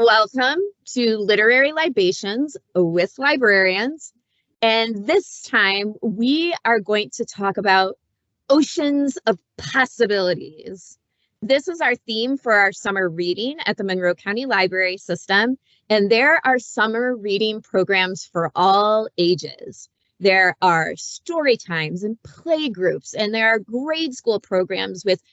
Welcome to Literary Libations with Librarians. And this time we are going to talk about oceans of possibilities. This is our theme for our summer reading at the Monroe County Library System. And there are summer reading programs for all ages. There are story times and play groups, and there are grade school programs with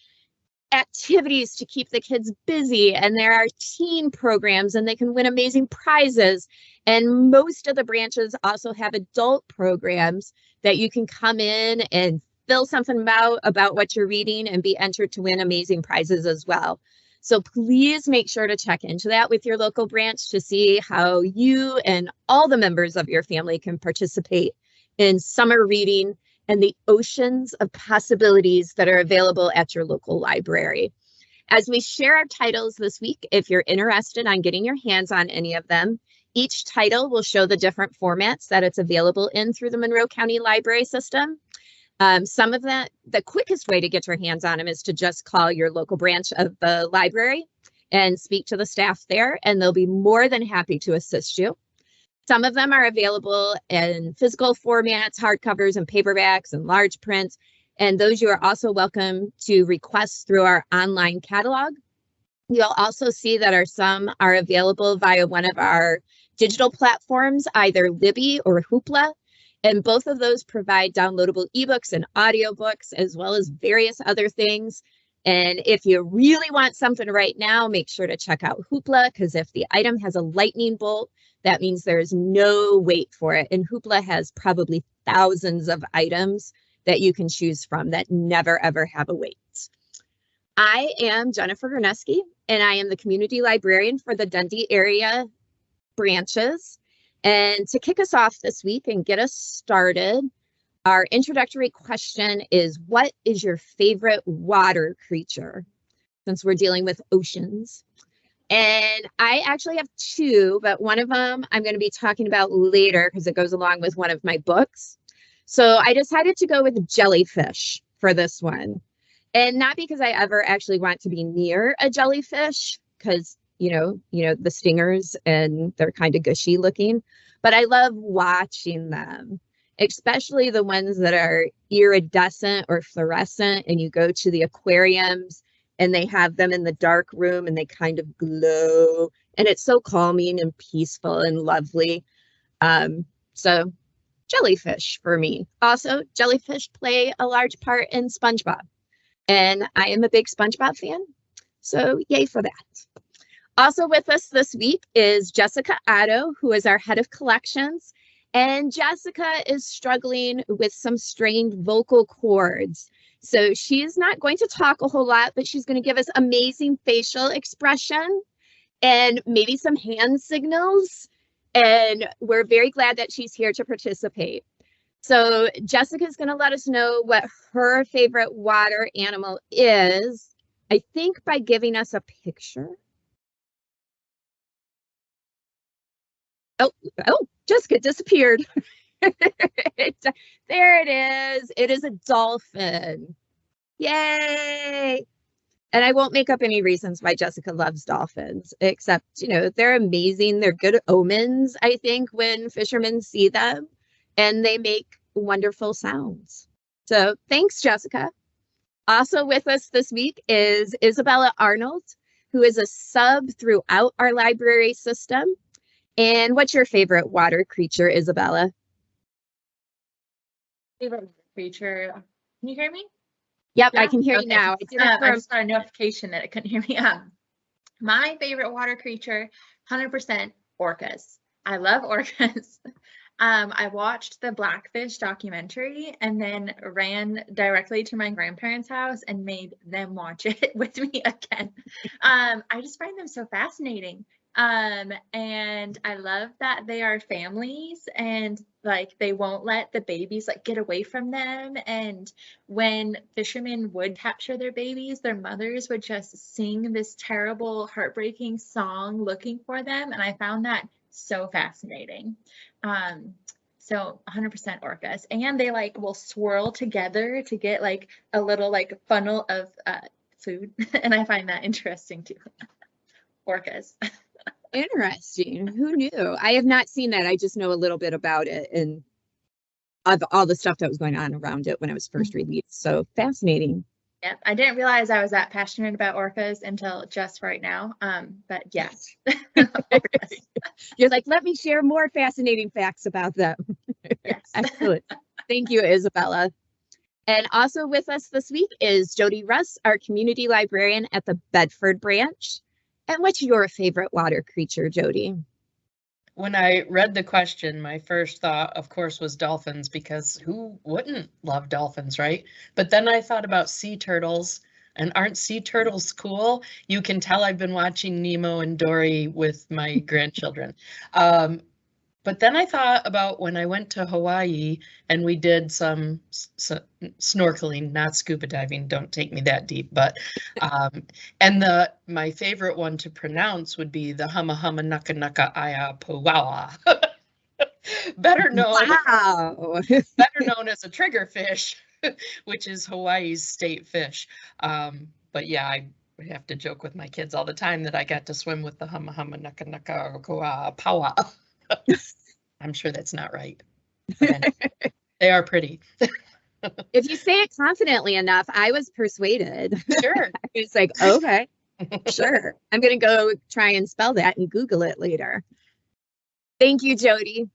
activities to keep the kids busy, and there are teen programs and they can win amazing prizes, and most of the branches also have adult programs that you can come in and fill something about what you're reading and be entered to win amazing prizes as well. So please make sure to check into that with your local branch to see how you and all the members of your family can participate in summer reading and the oceans of possibilities that are available at your local library. As we share our titles this week, if you're interested on getting your hands on any of them, each title will show the different formats that it's available in through the Monroe County Library System. Some of that, the quickest way to get your hands on them is to just call your local branch of the library and speak to the staff there, and they'll be more than happy to assist you. Some of them are available in physical formats, hardcovers and paperbacks and large prints, and those you are also welcome to request through our online catalog. You'll also see that some are available via one of our digital platforms, either Libby or Hoopla, and both of those provide downloadable ebooks and audiobooks, as well as various other things. And if you really want something right now, make sure to check out Hoopla, because if the item has a lightning bolt, that means there's no wait for it. And Hoopla has probably thousands of items that you can choose from that never, ever have a wait. I am Jennifer Gerneski, and I am the community librarian for the Dundee area branches. And to kick us off this week and get us started, our introductory question is, what is your favorite water creature? Since we're dealing with oceans. And I actually have two, but one of them I'm going to be talking about later because it goes along with one of my books. So I decided to go with jellyfish for this one. And not because I ever actually want to be near a jellyfish, because, you know, the stingers and they're kind of gushy looking, but I love watching them, especially the ones that are iridescent or fluorescent, and you go to the aquariums and they have them in the dark room and they kind of glow, and it's so calming and peaceful and lovely. So jellyfish for me. Also, jellyfish play a large part in SpongeBob, and I am a big SpongeBob fan, so yay for that. Also with us this week is Jessica Otto, who is our head of collections, and Jessica is struggling with some strained vocal cords. So she's not going to talk a whole lot, but she's going to give us amazing facial expression and maybe some hand signals. And we're very glad that she's here to participate. So Jessica is going to let us know what her favorite water animal is, I think by giving us a picture. Oh, Jessica disappeared. There it is. It is a dolphin. Yay! And I won't make up any reasons why Jessica loves dolphins, except, you know, they're amazing. They're good omens, I think, when fishermen see them, and they make wonderful sounds. So thanks, Jessica. Also with us this week is Isabella Arnold, who is a sub throughout our library system. And what's your favorite water creature, Isabella? Favorite creature. Can you hear me? Yep, yeah? I can hear you now. I just got a notification that it couldn't hear me. My favorite water creature, 100% orcas. I love orcas. I watched the Blackfish documentary and then ran directly to my grandparents' house and made them watch it with me again. I just find them so fascinating. And I love that they are families, and like they won't let the babies like get away from them. And when fishermen would capture their babies, their mothers would just sing this terrible, heartbreaking song looking for them. And I found that so fascinating. So 100% orcas, and they like will swirl together to get like a little like funnel of food, and I find that interesting too. Orcas. Interesting. Who knew? I have not seen that. I just know a little bit about it and of all the stuff that was going on around it when it was first released. So fascinating. Yep, I didn't realize I was that passionate about orcas until just right now. But yes, orcas. You're like, let me share more fascinating facts about them. Yes. Excellent. Thank you, Isabella. And also with us this week is Jody Russ, our community librarian at the Bedford branch. And what's your favorite water creature, Jody? When I read the question, my first thought, of course, was dolphins, because who wouldn't love dolphins, right? But then I thought about sea turtles, and aren't sea turtles cool? You can tell I've been watching Nemo and Dory with my grandchildren. But then I thought about when I went to Hawaii and we did some snorkeling, not scuba diving, don't take me that deep, but and my favorite one to pronounce would be the hama hama naka naka aya puawa. better known as a triggerfish, which is Hawaii's state fish. But yeah, I have to joke with my kids all the time that I got to swim with the hama hama naka naka pawa. I'm sure that's not right. Anyway, they are pretty. If you say it confidently enough, I was persuaded. Sure. It's like, okay, sure. I'm going to go try and spell that and Google it later. Thank you, Jody.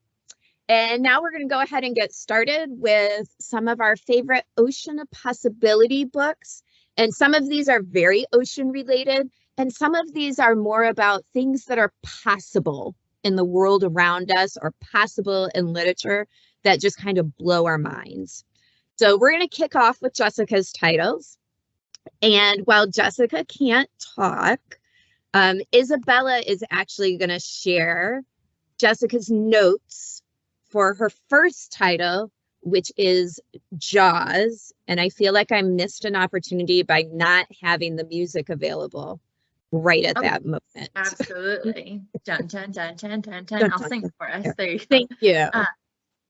And now we're going to go ahead and get started with some of our favorite Ocean of Possibility books. And some of these are very ocean related, and some of these are more about things that are possible in the world around us or possible in literature that just kind of blow our minds. So we're going to kick off with Jessica's titles. And while Jessica can't talk, Isabella is actually going to share Jessica's notes for her first title, which is Jaws. And I feel like I missed an opportunity by not having the music available right at that moment. Absolutely. Dun, dun, dun, dun, dun, dun. I'll sing for us. There you go. Thank you.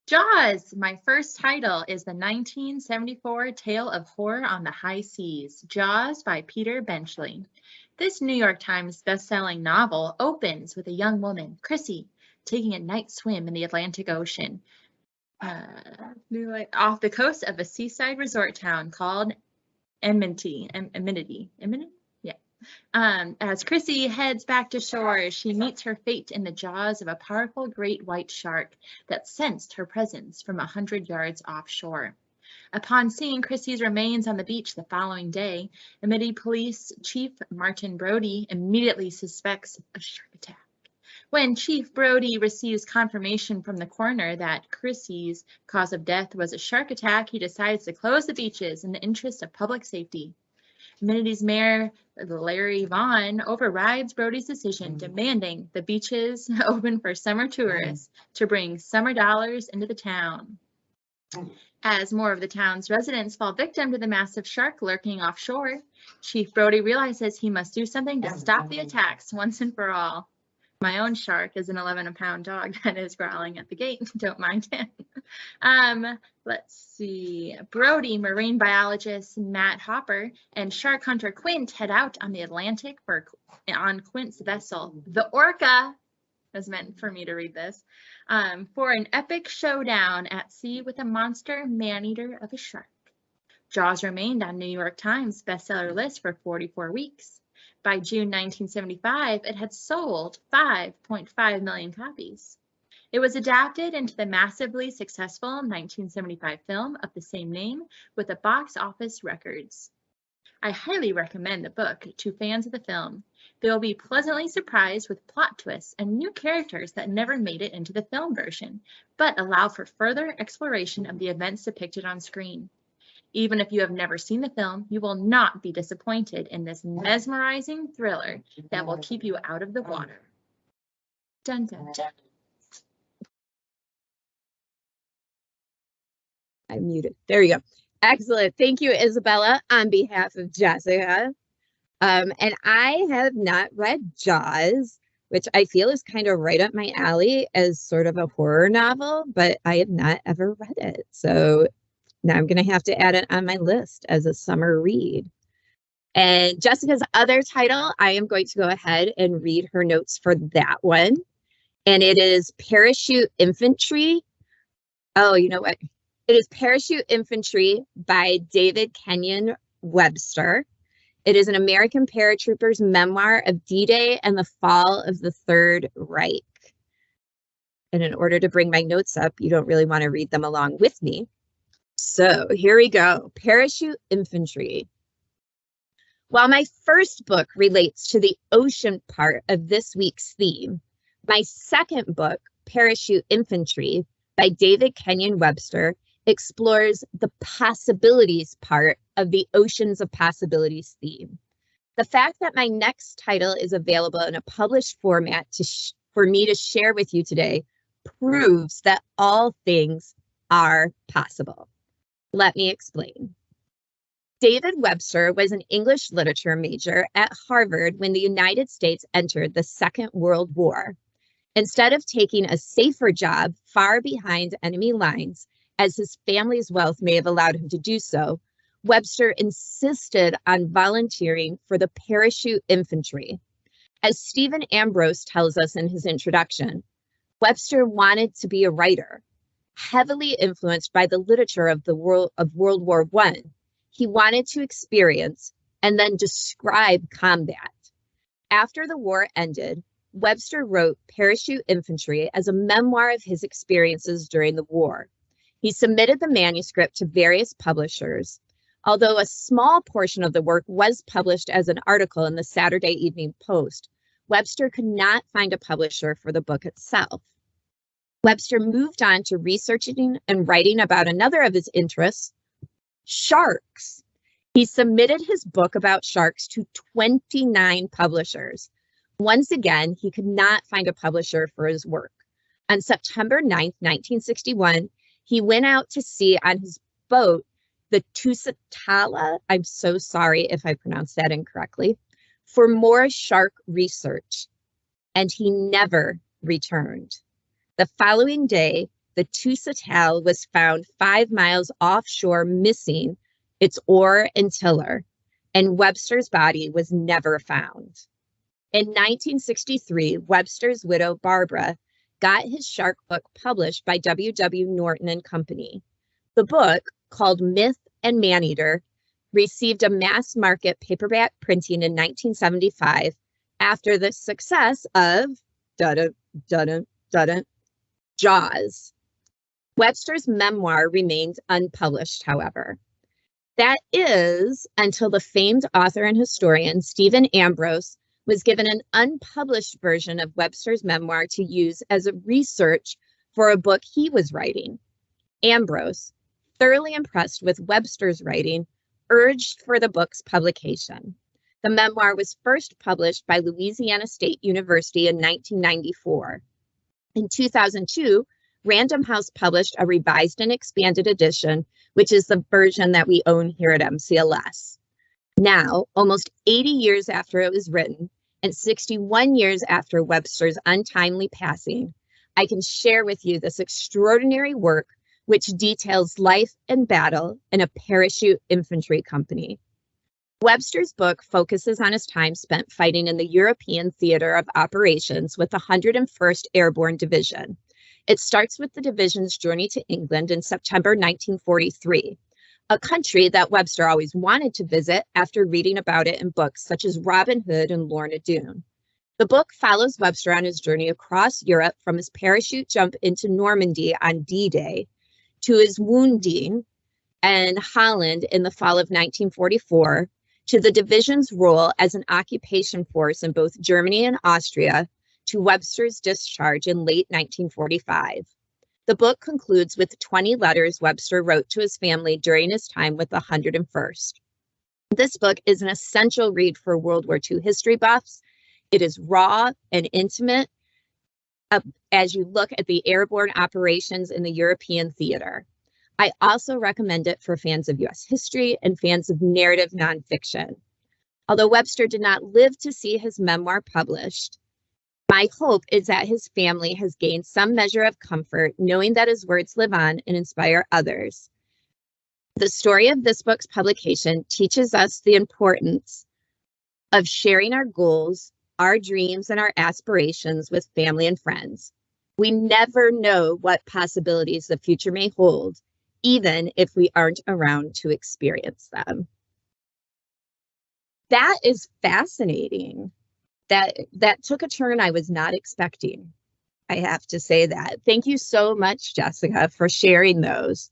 Jaws, my first title, is the 1974 tale of horror on the high seas, Jaws by Peter Benchley. This New York Times best-selling novel opens with a young woman, Chrissy, taking a night swim in the Atlantic Ocean off the coast of a seaside resort town called Amity. As Chrissy heads back to shore, she meets her fate in the jaws of a powerful great white shark that sensed her presence from 100 yards offshore. Upon seeing Chrissy's remains on the beach the following day, Amity Police Chief Martin Brody immediately suspects a shark attack. When Chief Brody receives confirmation from the coroner that Chrissy's cause of death was a shark attack, he decides to close the beaches in the interest of public safety. Amenity's mayor, Larry Vaughn, overrides Brody's decision, demanding the beaches open for summer tourists to bring summer dollars into the town. As more of the town's residents fall victim to the massive shark lurking offshore, Chief Brody realizes he must do something to stop the attacks once and for all. My own shark is an 11-pound dog that is growling at the gate. Don't mind him. Let's see. Brody, marine biologist Matt Hopper, and shark hunter Quint head out on the Atlantic on Quint's vessel, the Orca, was meant for me to read this, for an epic showdown at sea with a monster man-eater of a shark. Jaws remained on New York Times bestseller list for 44 weeks. By June 1975, it had sold 5.5 million copies. It was adapted into the massively successful 1975 film of the same name with a box office records. I highly recommend the book to fans of the film. They will be pleasantly surprised with plot twists and new characters that never made it into the film version, but allow for further exploration of the events depicted on screen. Even if you have never seen the film, you will not be disappointed in this mesmerizing thriller that will keep you out of the water. Dun, dun, dun. I'm muted. There you go. Excellent. Thank you, Isabella, on behalf of Jessica. And I have not read Jaws, which I feel is kind of right up my alley as sort of a horror novel, but I have not ever read it. So now I'm going to have to add it on my list as a summer read. And Jessica's other title, I am going to go ahead and read her notes for that one. And it is Parachute Infantry. Oh, you know what? It is Parachute Infantry by David Kenyon Webster. It is an American paratrooper's memoir of D-Day and the fall of the Third Reich. And in order to bring my notes up, you don't really want to read them along with me. So here we go. Parachute Infantry. While my first book relates to the ocean part of this week's theme, my second book, Parachute Infantry by David Kenyon Webster, explores the possibilities part of the Oceans of Possibilities theme. The fact that my next title is available in a published format for me to share with you today proves that all things are possible. Let me explain. David Webster was an English literature major at Harvard when the United States entered the Second World War. Instead of taking a safer job far behind enemy lines, as his family's wealth may have allowed him to do so, Webster insisted on volunteering for the Parachute Infantry. As Stephen Ambrose tells us in his introduction, Webster wanted to be a writer. Heavily influenced by the literature of World War I, he wanted to experience and then describe combat. After the war ended, Webster wrote Parachute Infantry as a memoir of his experiences during the war. He submitted the manuscript to various publishers. Although a small portion of the work was published as an article in the Saturday Evening Post, Webster could not find a publisher for the book itself. Webster moved on to researching and writing about another of his interests, sharks. He submitted his book about sharks to 29 publishers. Once again, he could not find a publisher for his work. On September 9th, 1961, he went out to sea on his boat, the Tusitala, I'm so sorry if I pronounced that incorrectly, for more shark research, and he never returned. The following day, the Tusitala was found 5 miles offshore missing its oar and tiller, and Webster's body was never found. In 1963, Webster's widow, Barbara, got his shark book published by W.W. Norton and Company. The book, called Myth and Maneater, received a mass market paperback printing in 1975 after the success of Jaws. Webster's memoir remained unpublished, however. That is until the famed author and historian Stephen Ambrose was given an unpublished version of Webster's memoir to use as a research for a book he was writing. Ambrose, thoroughly impressed with Webster's writing, urged for the book's publication. The memoir was first published by Louisiana State University in 1994. In 2002, Random House published a revised and expanded edition, which is the version that we own here at MCLS. Now, almost 80 years after it was written, and 61 years after Webster's untimely passing, I can share with you this extraordinary work which details life and battle in a parachute infantry company. Webster's book focuses on his time spent fighting in the European theater of operations with the 101st Airborne Division. It starts with the division's journey to England in September 1943, a country that Webster always wanted to visit after reading about it in books such as Robin Hood and Lorna Doone. The book follows Webster on his journey across Europe from his parachute jump into Normandy on D-Day to his wounding in Holland in the fall of 1944, to the division's role as an occupation force in both Germany and Austria, to Webster's discharge in late 1945. The book concludes with 20 letters Webster wrote to his family during his time with the 101st. This book is an essential read for World War II history buffs. It is raw and intimate as you look at the airborne operations in the European theater. I also recommend it for fans of U.S. history and fans of narrative nonfiction. Although Webster did not live to see his memoir published, my hope is that his family has gained some measure of comfort knowing that his words live on and inspire others. The story of this book's publication teaches us the importance of sharing our goals, our dreams, and our aspirations with family and friends. We never know what possibilities the future may hold, even if we aren't around to experience them. That is fascinating. That took a turn I was not expecting. I have to say that. Thank you so much, Jessica, for sharing those.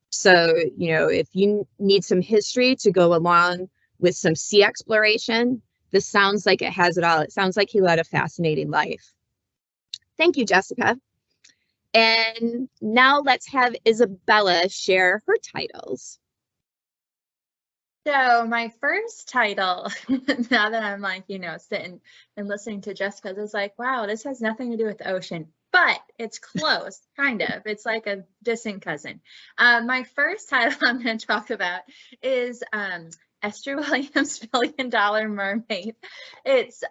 So, if you need some history to go along with some sea exploration, this sounds like it has it all. It sounds like he led a fascinating life. Thank you, Jessica. And now let's have Isabella share her titles. So my first title, now that I'm like, sitting and listening to Jessica's, is like, wow, this has nothing to do with the ocean, but it's close, kind of. It's like a distant cousin. My first title I'm going to talk about is Esther Williams' $1 Billion Mermaid. It's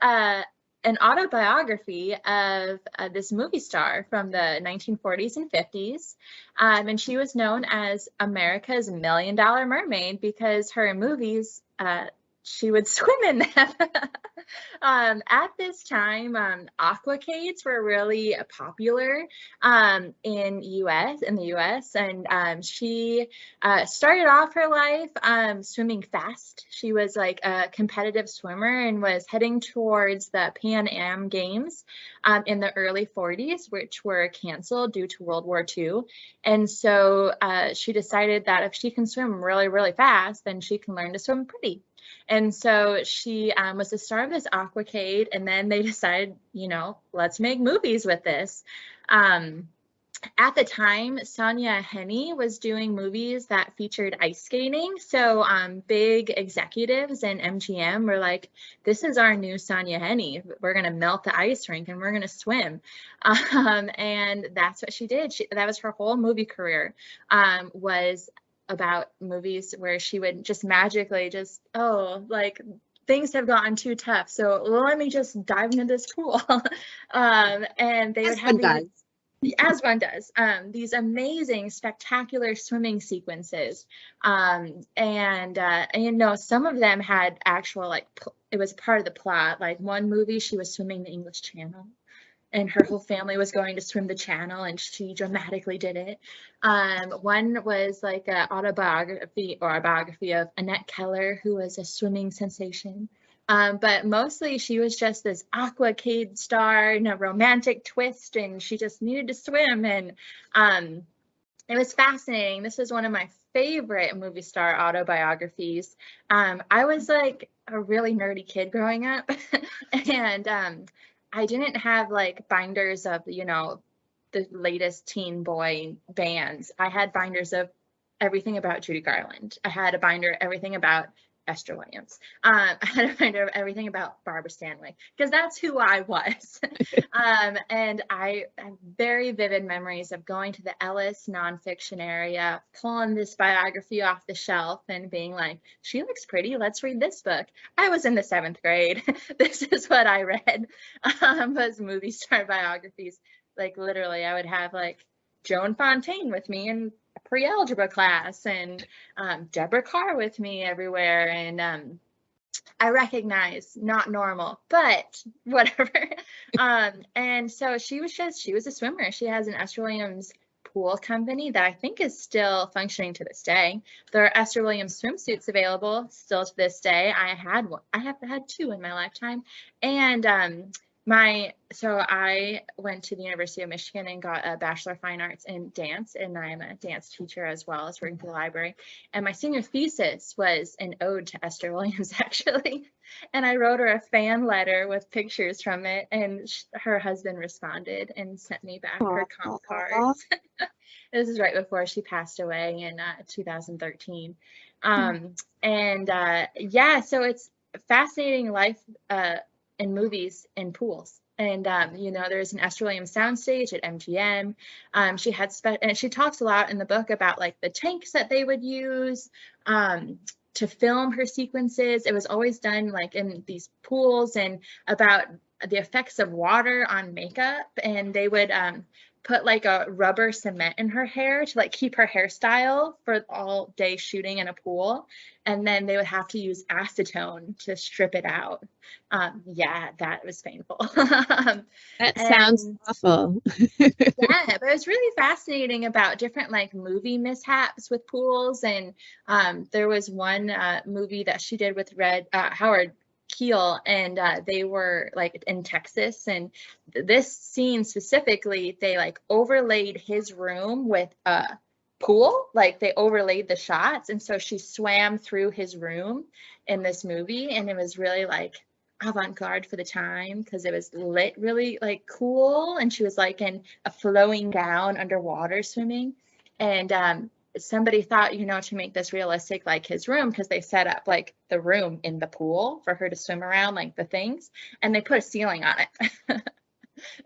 an autobiography of this movie star from the 1940s and 50s. And she was known as America's $1 Million Mermaid because her movies, she would swim in them. At this time, aquacades were really popular in the US, and she started off her life swimming fast. She was like a competitive swimmer and was heading towards the Pan Am Games in the early 40s, which were canceled due to World War II. And so she decided that if she can swim really, really fast, then she can learn to swim pretty. And so she was the star of this aquacade, and then they decided, let's make movies with this. At the time, Sonja Henie was doing movies that featured ice skating. So big executives and MGM were like, this is our new Sonja Henie. We're going to melt the ice rink and we're going to swim. And that's what she did. That was her whole movie career, was about movies where she would just magically things have gotten too tough, so let me just dive into this pool. And they would have as one does, these amazing, spectacular swimming sequences. And some of them had actual, it was part of the plot. Like one movie, she was swimming the English Channel, and her whole family was going to swim the channel, and she dramatically did it. One was like an autobiography or a biography of Annette Keller, who was a swimming sensation. But mostly she was just this aquacade star and a romantic twist, and she just needed to swim. And it was fascinating. This is one of my favorite movie star autobiographies. I was like a really nerdy kid growing up, and I didn't have like binders of, the latest teen boy bands. I had binders of everything about Judy Garland. I had a binder everything about Esther Williams. I had a binder of everything about Barbara Stanwyck, because that's who I was. And I have very vivid memories of going to the Ellis nonfiction area, pulling this biography off the shelf and being like, she looks pretty, let's read this book. I was in the 7th grade. This is what I read, was movie star biographies. Like literally, I would have like Joan Fontaine with me in pre-algebra class, and Deborah Carr with me everywhere. And I recognize not normal, but whatever. And so she was a swimmer. She has an Esther Williams pool company that I think is still functioning to this day. There are Esther Williams swimsuits available still to this day. I have had 2 in my lifetime. And so I went to the University of Michigan and got a Bachelor of Fine Arts in dance, and I'm a dance teacher as well as working for the library. And my senior thesis was an ode to Esther Williams, actually. And I wrote her a fan letter with pictures from it, and her husband responded and sent me back her comp cards. This is right before she passed away in 2013. So it's a fascinating life in movies and pools. And there's an Esther Williams soundstage at MGM. She had and she talks a lot in the book about like the tanks that they would use to film her sequences. It was always done like in these pools, and about the effects of water on makeup. And they would put like a rubber cement in her hair to like keep her hairstyle for all day shooting in a pool. And then they would have to use acetone to strip it out. Yeah, that was painful. That sounds awful. Yeah, but it was really fascinating about different like movie mishaps with pools. And there was one movie that she did with Howard Keel, and they were like in Texas, and this scene specifically, they like overlaid his room with a pool, like they overlaid the shots, and so she swam through his room in this movie, and it was really like avant-garde for the time because it was lit really like cool, and she was like in a flowing gown underwater swimming. And somebody thought, you know, to make this realistic, like his room, because they set up like the room in the pool for her to swim around, like the things, and they put a ceiling on it.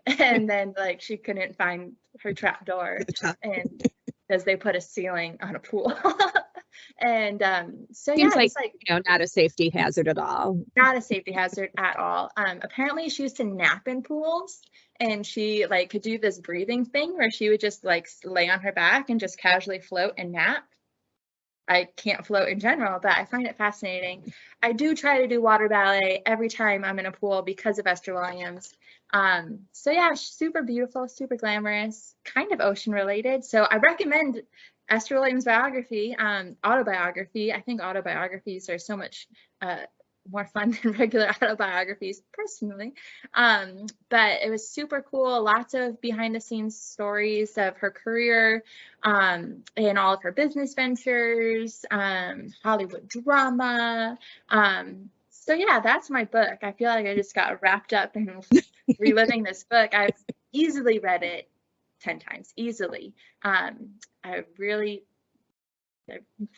And then like she couldn't find her trap door, and because they put a ceiling on a pool. And so Seems yeah, like, you know, not a safety hazard at all. Not a safety hazard at all. Apparently she used to nap in pools, and she like could do this breathing thing where she would just like lay on her back and just casually float and nap. I can't float in general, but I find it fascinating. I do try to do water ballet every time I'm in a pool because of Esther Williams. So yeah, super beautiful, super glamorous, kind of ocean related. So I recommend Esther Williams' biography, autobiography. I think autobiographies are so much more fun than regular autobiographies personally. But it was super cool. Lots of behind the scenes stories of her career and all of her business ventures, Hollywood drama. So yeah, that's my book. I feel like I just got wrapped up in reliving this book. I've easily read it 10 times, easily. I really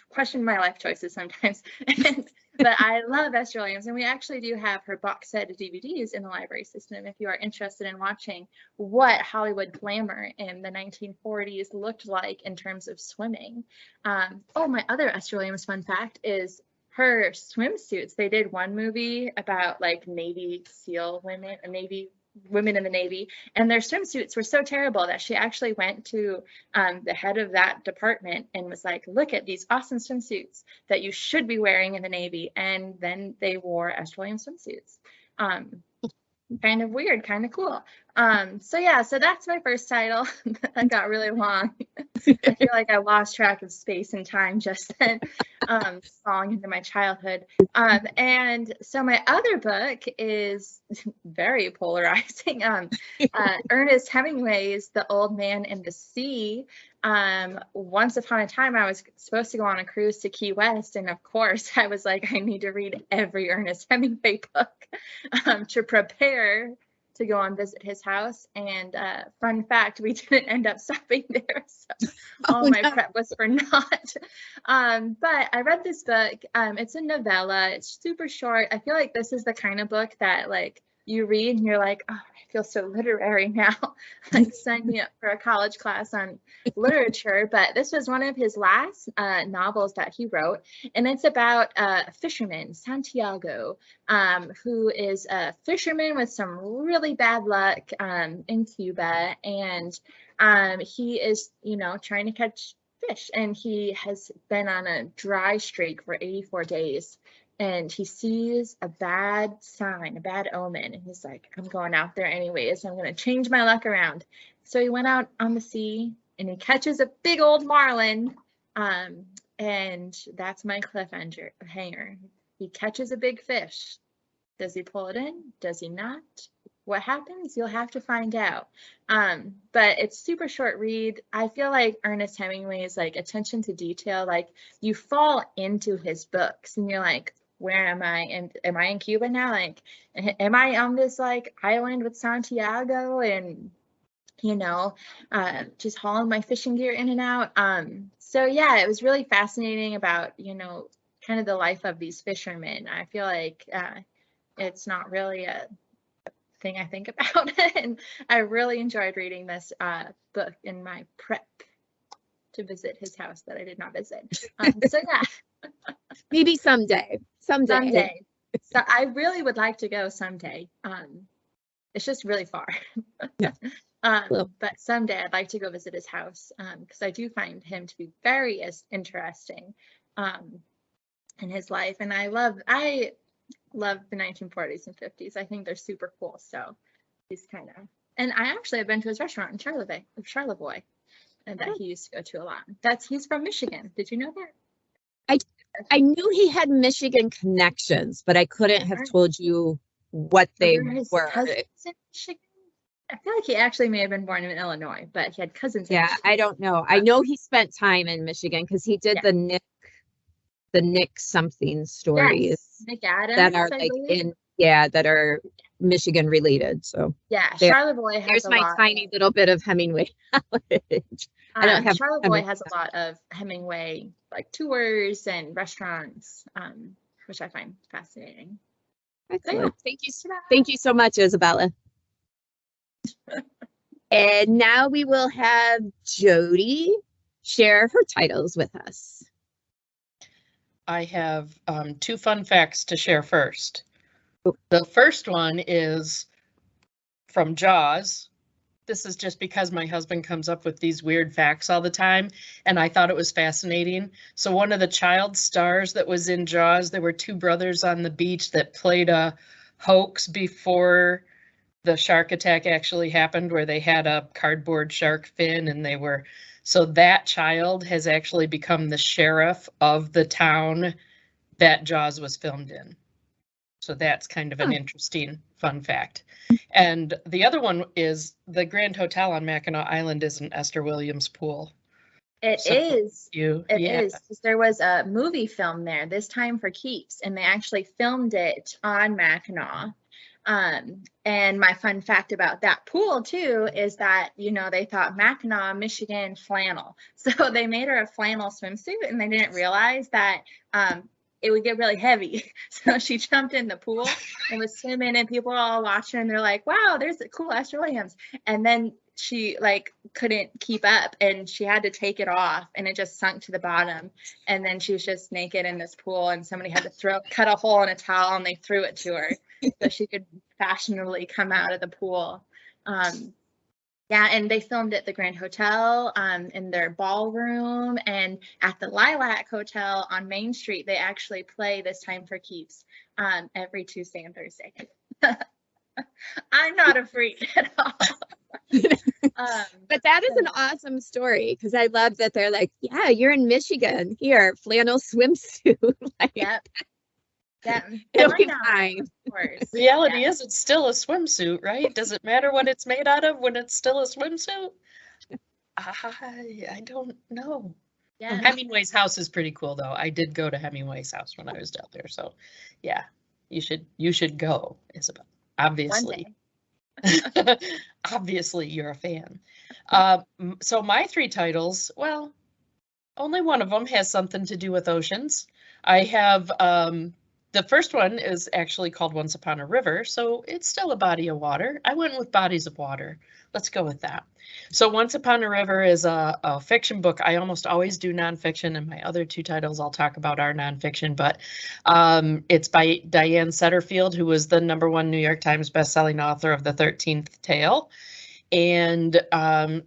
question my life choices sometimes. But I love Esther Williams, and we actually do have her box set of DVDs in the library system if you are interested in watching what Hollywood glamour in the 1940s looked like in terms of swimming. Oh, my other Esther Williams fun fact is her swimsuits. They did one movie about like Navy SEAL women, women in the Navy, and their swimsuits were so terrible that she actually went to the head of that department and was like, look at these awesome swimsuits that you should be wearing in the Navy. And then they wore Esther Williams swimsuits. Kind of weird, kind of cool. So yeah, so that's my first title. That got really long. I feel like I lost track of space and time just then, falling into my childhood. And so my other book is very polarizing. Ernest Hemingway's The Old Man and the Sea. Once upon a time, I was supposed to go on a cruise to Key West, and of course, I was like, I need to read every Ernest Hemingway book to prepare to go and visit his house. And fun fact, we didn't end up stopping there, so all my prep was for naught. But I read this book. It's a novella. It's super short. I feel like this is the kind of book that like you read and you're like, oh, I feel so literary now. Like sign me up for a college class on literature. But this was one of his last novels that he wrote, and it's about a fisherman, Santiago, who is a fisherman with some really bad luck in Cuba, and he is, you know, trying to catch fish, and he has been on a dry streak for 84 days. And he sees a bad sign, a bad omen, and he's like, I'm going out there anyways. I'm going to change my luck around. So he went out on the sea, and he catches a big old marlin, and that's my cliffhanger. He catches a big fish. Does he pull it in? Does he not? What happens? You'll have to find out. But it's super short read. I feel like Ernest Hemingway's like attention to detail, like you fall into his books and you're like, where am I? And am I in Cuba now? Like, am I on this like island with Santiago and, you know, just hauling my fishing gear in and out? So yeah, it was really fascinating about, you know, kind of the life of these fishermen. I feel like it's not really a thing I think about. And I really enjoyed reading this book in my prep to visit his house that I did not visit. So yeah. Maybe someday. So I really would like to go someday. It's just really far. Yeah. Cool. But someday I'd like to go visit his house because I do find him to be very interesting in his life. And I love the 1940s and 50s. I think they're super cool. So he's kind of, and I actually have been to his restaurant in Charlevoix, and that he used to go to a lot. He's from Michigan. Did you know that? I knew he had Michigan connections, but I couldn't have told you what they were. Cousins in Michigan? I feel like he actually may have been born in Illinois, but he had cousins in Yeah, Michigan. I don't know. I know he spent time in Michigan because he did the Nick something stories. Yes, Nick Adams, that are I like believe. that are Michigan related. So yeah, Charlevoix has there's a my lot tiny little bit of Hemingway knowledge. I don't have Charlevoix has a lot of Hemingway like tours and restaurants, which I find fascinating. Excellent. Yeah. Thank you so much, Isabella. And now we will have Jody share her titles with us. I have 2 fun facts to share first. The first one is from Jaws. This is just because my husband comes up with these weird facts all the time, and I thought it was fascinating. So one of the child stars that was in Jaws, there were 2 brothers on the beach that played a hoax before the shark attack actually happened, where they had a cardboard shark fin, and so that child has actually become the sheriff of the town that Jaws was filmed in. So that's kind of an interesting fun fact. And the other one is the Grand Hotel on Mackinac Island is an Esther Williams pool. It is. Because there was a movie film there, This Time for Keeps, and they actually filmed it on Mackinac. And my fun fact about that pool too is that, they thought Mackinac, Michigan flannel. So they made her a flannel swimsuit, and they didn't realize that it would get really heavy. So she jumped in the pool and was swimming, and people were all watching, and they're like, wow, there's a cool Esther Williams. And then she couldn't keep up, and she had to take it off, and it just sunk to the bottom. And then she was just naked in this pool, and somebody had to cut a hole in a towel, and they threw it to her so she could fashionably come out of the pool. And they filmed at the Grand Hotel, in their ballroom, and at the Lilac Hotel on Main Street. They actually play This Time for Keeps every Tuesday and Thursday. I'm not a freak at all. But that is an awesome story, because I love that they're like, yeah, you're in Michigan. Here, flannel swimsuit. Yep. It'll be fine. Of course. Reality is, it's still a swimsuit, right? Does it matter what it's made out of when it's still a swimsuit? I don't know. Yeah. Hemingway's house is pretty cool, though. I did go to Hemingway's house when I was down there, so yeah, you should go, Isabel. Obviously. Obviously, you're a fan. So my 3 titles, well, only one of them has something to do with oceans. I have the first one is actually called Once Upon a River, so it's still a body of water. I went with bodies of water. Let's go with that. So Once Upon a River is a fiction book. I almost always do nonfiction, and my other 2 titles I'll talk about are nonfiction, but it's by Diane Setterfield, who was the #1 New York Times bestselling author of The 13th Tale. And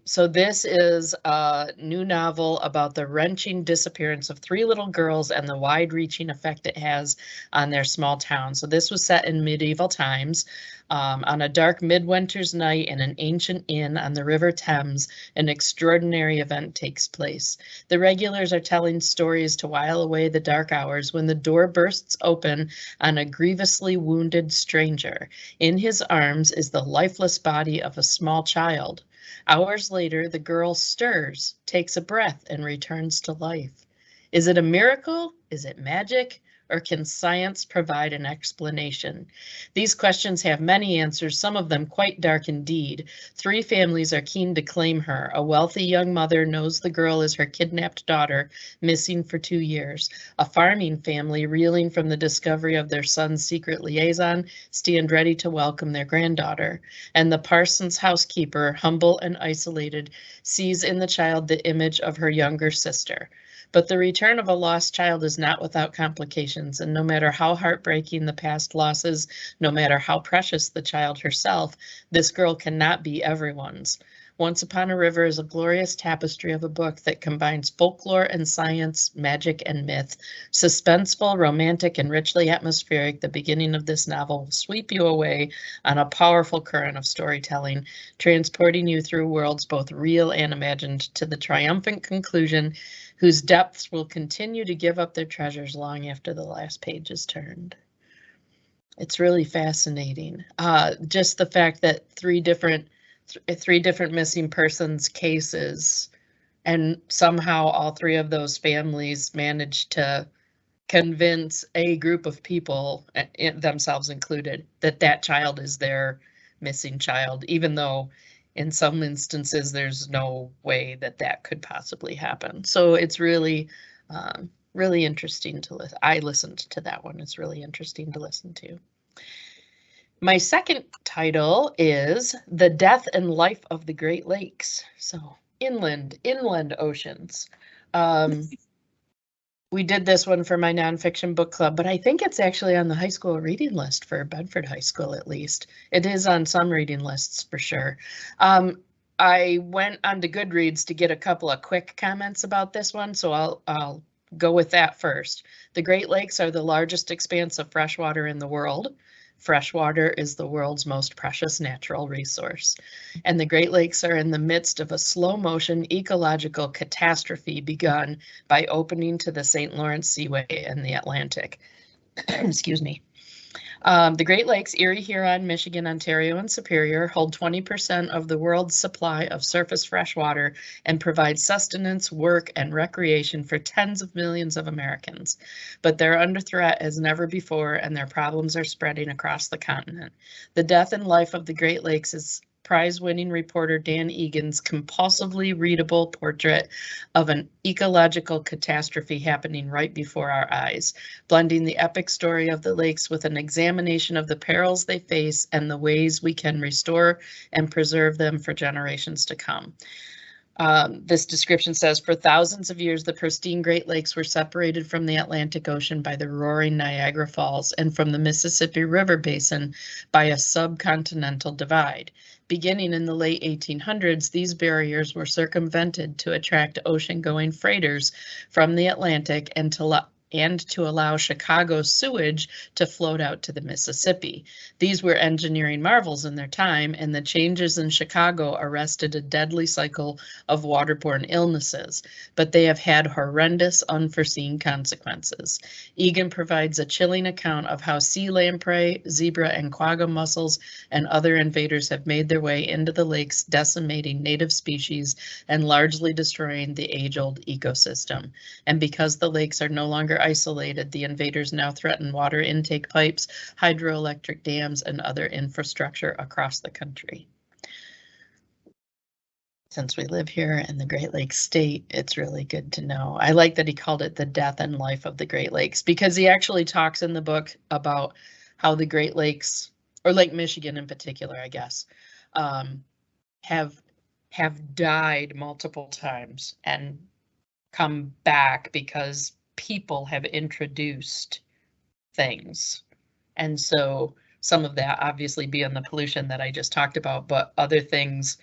so this is a new novel about the wrenching disappearance of 3 little girls and the wide-reaching effect it has on their small town. So this was set in medieval times. On a dark midwinter's night in an ancient inn on the River Thames, an extraordinary event takes place. The regulars are telling stories to while away the dark hours when the door bursts open on a grievously wounded stranger. In his arms is the lifeless body of a small child. Hours later, the girl stirs, takes a breath, and returns to life. Is it a miracle? Is it magic? Or can science provide an explanation? These questions have many answers, some of them quite dark indeed. 3 families are keen to claim her. A wealthy young mother knows the girl is her kidnapped daughter, missing for 2 years. A farming family, reeling from the discovery of their son's secret liaison, stand ready to welcome their granddaughter. And the parson's housekeeper, humble and isolated, sees in the child the image of her younger sister. But the return of a lost child is not without complications, and no matter how heartbreaking the past losses, no matter how precious the child herself, this girl cannot be everyone's. Once Upon a River is a glorious tapestry of a book that combines folklore and science, magic and myth. Suspenseful, romantic, and richly atmospheric, the beginning of this novel will sweep you away on a powerful current of storytelling, transporting you through worlds both real and imagined to the triumphant conclusion whose depths will continue to give up their treasures long after the last page is turned. It's really fascinating. Just the fact that three different missing persons cases, and somehow all three of those families managed to convince a group of people, themselves included, that that child is their missing child, even though in some instances there's no way that that could possibly happen. So it's really, really interesting to listen. I listened to that one. It's really interesting to listen to. My second title is The Death and Life of the Great Lakes. So inland oceans. We did this one for my nonfiction book club, but I think it's actually on the high school reading list for Bedford High School, at least. It is on some reading lists for sure. I went on to Goodreads to get a couple of quick comments about this one, so I'll go with that first. The Great Lakes are the largest expanse of freshwater in the world. Freshwater is the world's most precious natural resource, and the Great Lakes are in the midst of a slow-motion ecological catastrophe begun by opening to the St. Lawrence Seaway and the Atlantic. Excuse me. The Great Lakes, Erie, Huron, Michigan, Ontario, and Superior hold 20% of the world's supply of surface freshwater and provide sustenance, work, and recreation for tens of millions of Americans. But they're under threat as never before, and their problems are spreading across the continent. The Death and Life of the Great Lakes is prize-winning reporter Dan Egan's compulsively readable portrait of an ecological catastrophe happening right before our eyes, blending the epic story of the lakes with an examination of the perils they face and the ways we can restore and preserve them for generations to come. This description says, for thousands of years, the pristine Great Lakes were separated from the Atlantic Ocean by the roaring Niagara Falls and from the Mississippi River Basin by a subcontinental divide. Beginning in the late 1800s, these barriers were circumvented to attract ocean-going freighters from the Atlantic and to allow Chicago's sewage to float out to the Mississippi. These were engineering marvels in their time, and the changes in Chicago arrested a deadly cycle of waterborne illnesses, but they have had horrendous, unforeseen consequences. Egan provides a chilling account of how sea lamprey, zebra, and quagga mussels and other invaders have made their way into the lakes, decimating native species and largely destroying the age-old ecosystem. And because the lakes are no longer isolated, the invaders now threaten water intake pipes, hydroelectric dams, and other infrastructure across the country. Since we live here in the Great Lakes state, it's really good to know. I like that he called it The Death and Life of the Great Lakes, because he actually talks in the book about how the Great Lakes, or Lake Michigan in particular, I guess, have died multiple times and come back because people have introduced things. And so some of that obviously being the pollution that I just talked about, but other things,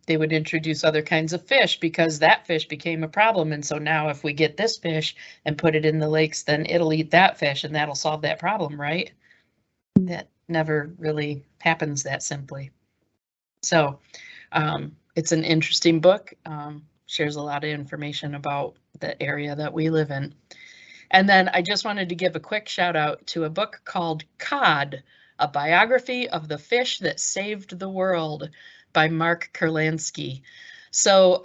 they would introduce other kinds of fish because that fish became a problem. And so now if we get this fish and put it in the lakes, then it'll eat that fish and that'll solve that problem, right? That never really happens that simply. So it's an interesting book. Shares a lot of information about the area that we live in. And then I just wanted to give a quick shout out to a book called Cod, a biography of the fish that saved the world by Mark Kurlansky. So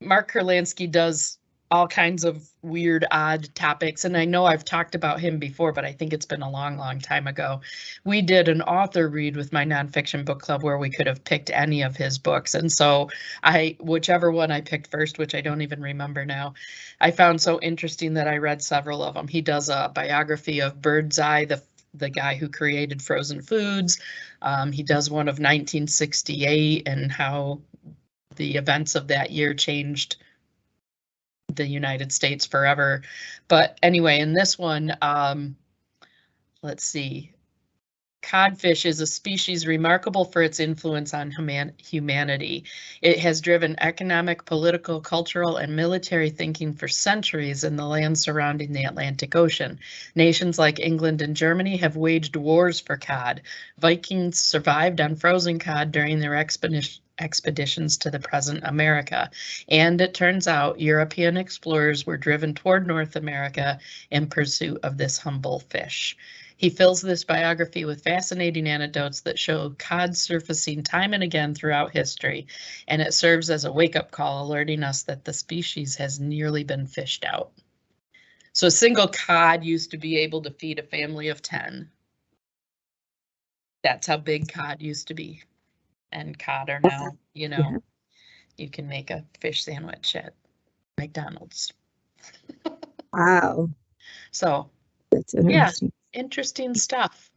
Mark Kurlansky does all kinds of weird, odd topics. And I know I've talked about him before, but I think it's been a long, long time ago. We did an author read with my nonfiction book club where we could have picked any of his books. And so whichever one I picked first, which I don't even remember now, I found so interesting that I read several of them. He does a biography of Birdseye, the guy who created frozen foods. He does one of 1968 and how the events of that year changed the United States forever. But anyway, in this one, let's see. Codfish is a species remarkable for its influence on humanity. It has driven economic, political, cultural, and military thinking for centuries in the lands surrounding the Atlantic Ocean. Nations like England and Germany have waged wars for cod. Vikings survived on frozen cod during their expeditions to the present America. And it turns out European explorers were driven toward North America in pursuit of this humble fish. He fills this biography with fascinating anecdotes that show cod surfacing time and again throughout history, and it serves as a wake-up call alerting us that the species has nearly been fished out. So a single cod used to be able to feed a family of 10. That's how big cod used to be. And cod are now, you know, you can make a fish sandwich at McDonald's. Wow. So, That's interesting. Yeah, interesting stuff.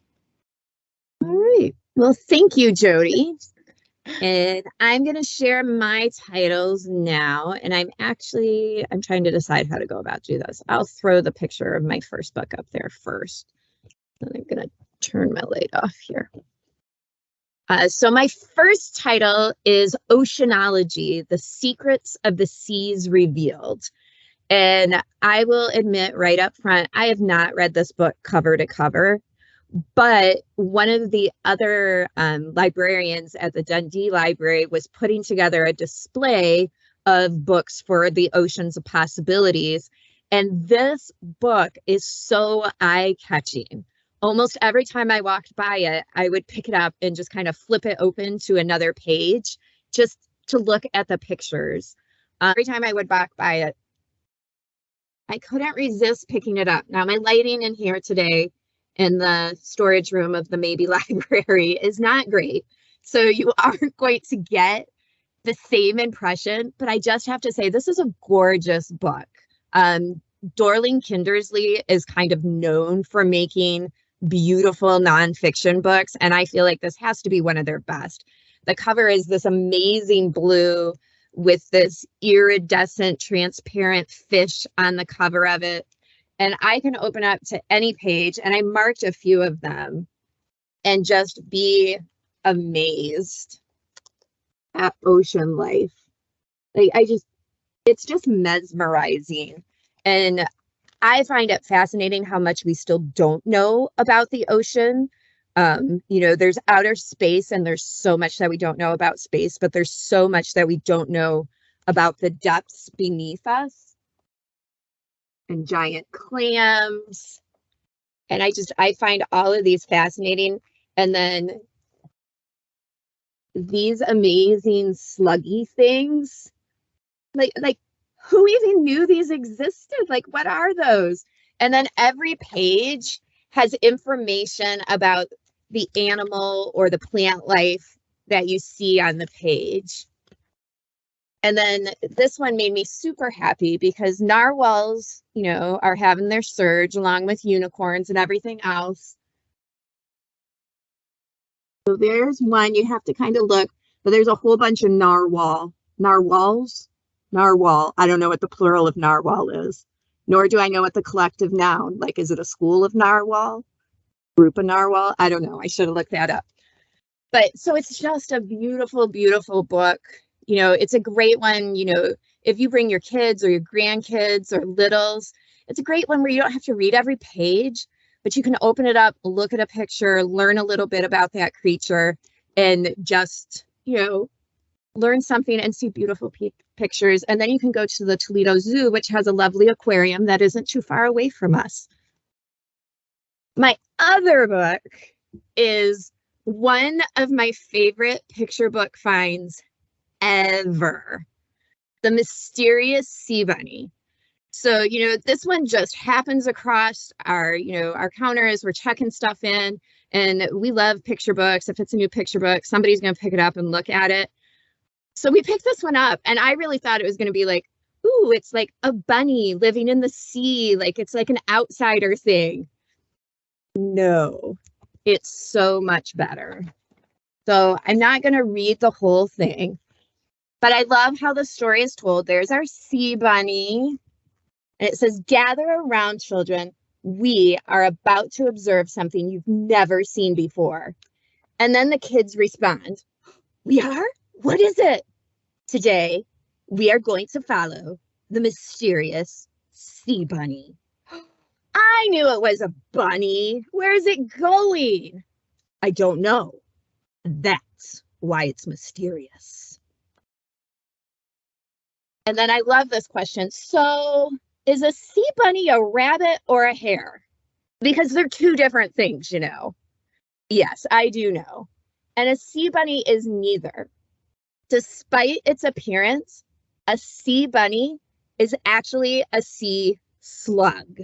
All right. Well, thank you, Jody. And I'm going to share my titles now. And I'm trying to decide how to go about do this. I'll throw the picture of my first book up there first. And I'm going to turn my light off here. So my first title is Oceanology, The Secrets of the Seas Revealed. And I will admit right up front, I have not read this book cover to cover, but one of the other librarians at the Dundee Library was putting together a display of books for the Oceans of Possibilities. And this book is so eye-catching. Almost every time I walked by it, I would pick it up and just kind of flip it open to another page just to look at the pictures. Every time I would walk by it, I couldn't resist picking it up. Now, my lighting in here today in the storage room of the Maybe Library is not great. So you aren't going to get the same impression, but I just have to say, this is a gorgeous book. Dorling Kindersley is kind of known for making beautiful nonfiction books, and I feel like this has to be one of their best. The cover is this amazing blue with this iridescent, transparent fish on the cover of it. And I can open up to any page, and I marked a few of them, and just be amazed at ocean life. Like, it's just mesmerizing. And I find it fascinating how much we still don't know about the ocean. You know, there's outer space, and there's so much that we don't know about space, but there's so much that we don't know about the depths beneath us, and giant clams. And I find all of these fascinating. And then these amazing sluggy things, like who even knew these existed? Like, what are those? And then every page has information about the animal or the plant life that you see on the page. And then this one made me super happy because narwhals, you know, are having their surge along with unicorns and everything else. So there's one, you have to kind of look, but there's a whole bunch of narwhal. Narwhal. I don't know what the plural of narwhal is, nor do I know what the collective noun. Like, is it a school of narwhal? Group of narwhal? I don't know. I should have looked that up. But so it's just a beautiful, beautiful book. You know, it's a great one, you know, if you bring your kids or your grandkids or littles, it's a great one where you don't have to read every page, but you can open it up, look at a picture, learn a little bit about that creature, and just, you know, learn something and see beautiful pictures. And then you can go to the Toledo Zoo, which has a lovely aquarium that isn't too far away from us. My other book is one of my favorite picture book finds ever, The Mysterious Sea Bunny. So, you know, this one just happens across our, you know, our counter as we're checking stuff in, and we love picture books. If it's a new picture book, somebody's going to pick it up and look at it. So we picked this one up, and I really thought it was going to be like, ooh, it's like a bunny living in the sea. Like, it's like an outsider thing. No, it's so much better. So I'm not going to read the whole thing, But I love how the story is told. There's our sea bunny. And it says, gather around, children. We are about to observe something you've never seen before. And then the kids respond, we are? What is it? Today, we are going to follow the mysterious sea bunny. I knew it was a bunny. Where is it going? I don't know. That's why it's mysterious. And then I love this question. So, is a sea bunny a rabbit or a hare? Because they're two different things, you know. Yes, I do know. And a sea bunny is neither. Despite its appearance, a sea bunny is actually a sea slug.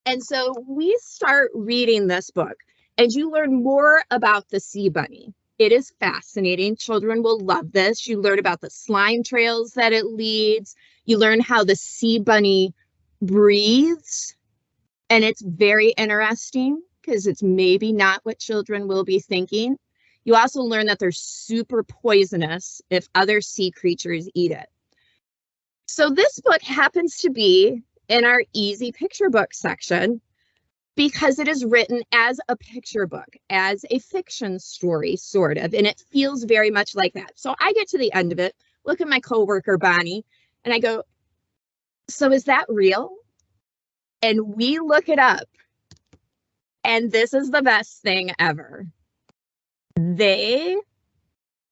And so we start reading this book, and you learn more about the sea bunny. It is fascinating. Children will love this. You learn about the slime trails that it leads. You learn how the sea bunny breathes. And it's very interesting because it's maybe not what children will be thinking. You also learn that they're super poisonous if other sea creatures eat it. So this book happens to be in our easy picture book section because it is written as a picture book, as a fiction story, sort of, and it feels very much like that. So I get to the end of it, look at my coworker, Bonnie, and I go, so is that real? And we look it up, and this is the best thing ever. They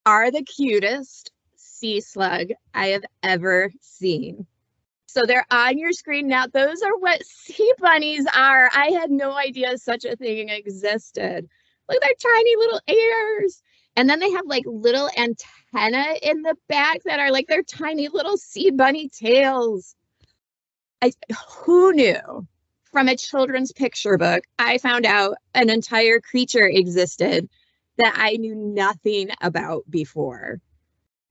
are the cutest sea slug I have ever seen. So they're on your screen now. Those are what sea bunnies are. I had no idea such a thing existed. Look at their tiny little ears. And then they have like little antennae in the back that are like their tiny little sea bunny tails. Who knew? From a children's picture book, I found out an entire creature existed that I knew nothing about before.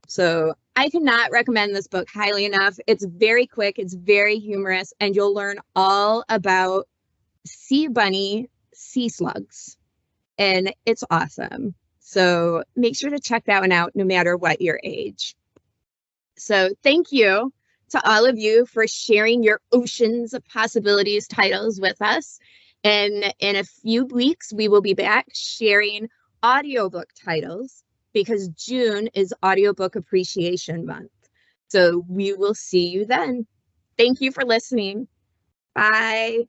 So I cannot recommend this book highly enough. It's very quick, it's very humorous, and you'll learn all about sea bunny sea slugs. And it's awesome. So make sure to check that one out no matter what your age. So thank you to all of you for sharing your Oceans of Possibilities titles with us. And in a few weeks, we will be back sharing audiobook titles because June is Audiobook Appreciation Month. So we will see you then. Thank you for listening. Bye.